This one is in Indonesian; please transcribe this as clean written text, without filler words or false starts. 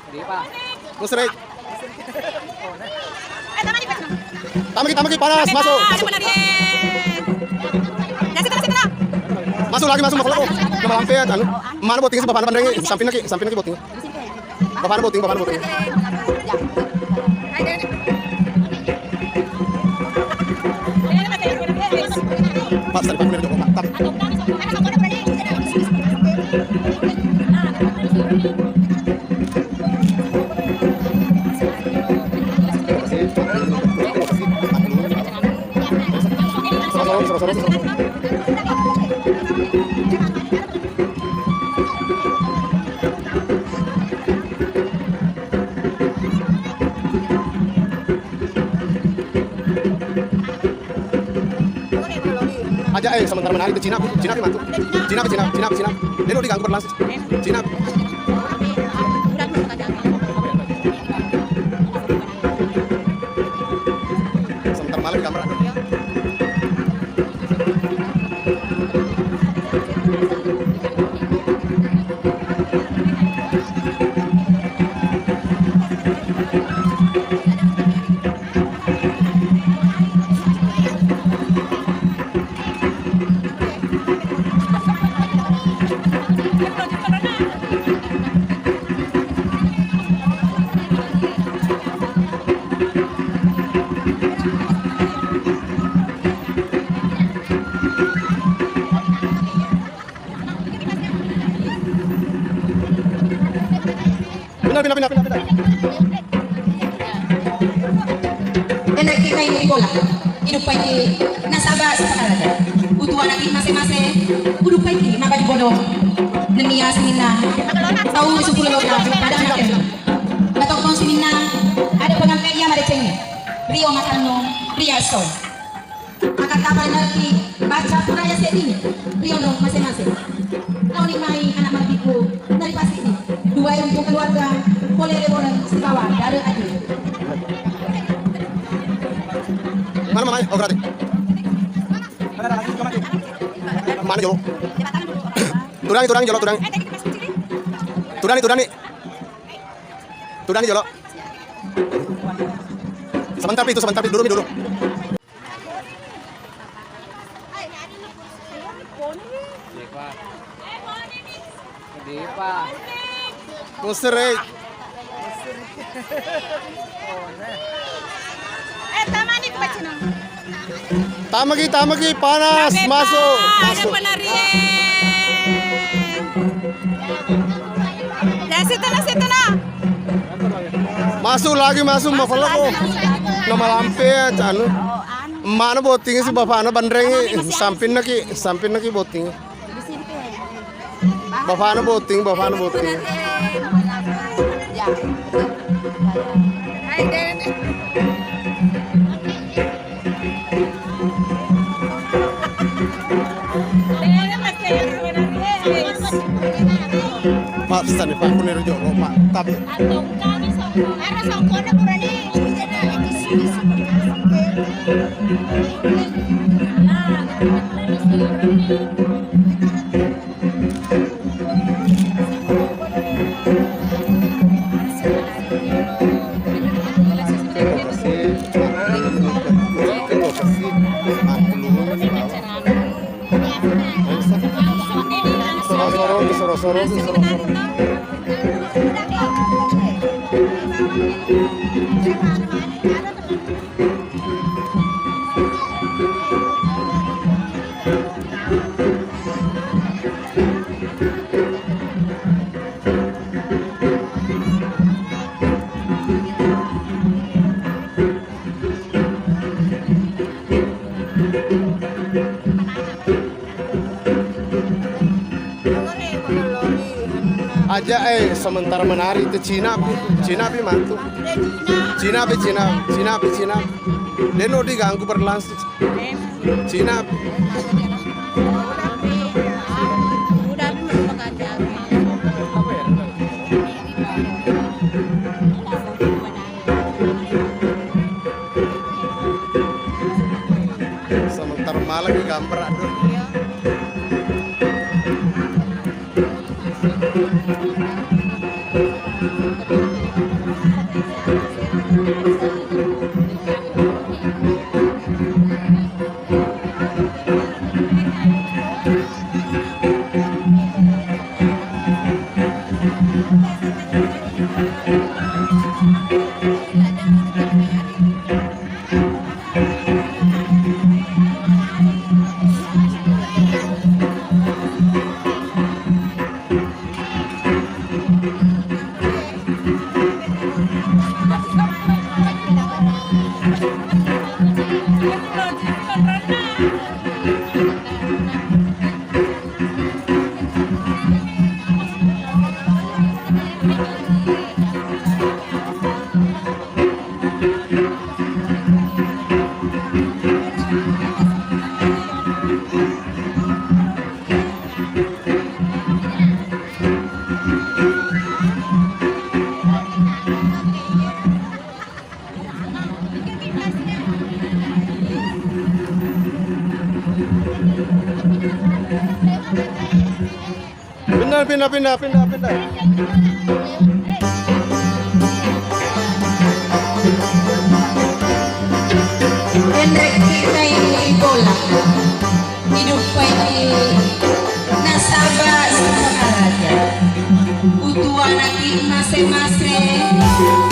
Di pa. Musrik. Tama ki panas masuk. Masuk lagi masuk masalah kok. Nama lampian anu. Mana botingnya sih bapak pandrengi samping lagi botingnya. Bapak boting. Pak dari Pak Joko mantap. Sorok. Aja sementara menarik ke Cina mantu. Cina. Dia udah diganggu berlangsung. Cina. Sementara malam di kamar. Pindah. Enak kita ini bola. Hidup pagi nasabah sekarang. Utuan lagi masing-masing. Hidup pagi maka dibodoh. Nemia semina. Tahu 10 loga ada anak. Batok kong semina. Ada pengantin yang ada cengeng. Rio Makano, Riaso. Akan kapal nanti baca puraya sedih. Rio dong masing-masing. Tahu nih mai anak martiku dari pasti ini. Dua untuk keluarga boleh orang sebawa dari adik. Mana mamanya? Oh berarti. Mana Jolo? Tudani Jolo. Tudani Jolo. Sebentar dulu. Di pa. Musrik. Tamagi panas masuk. Ya situ na. Masuk mau follow kok. Nama lampian anu. Mana botingnya sih bapak anak bandrengi samping lagi botingnya. Bapak anak boting. Pak Stan Pak Kunir Joko Pak tapi Sorok. Aja sementara menari itu Cina pi mantu. Cina. Deno diganggu berlangsung. Cina. Sementara malah digambar aduh. Pindah, pindah, pindah, pindah, pindah. Hendrik kita ini bola hidup ini nasabah sekarang utuh anak masing-masing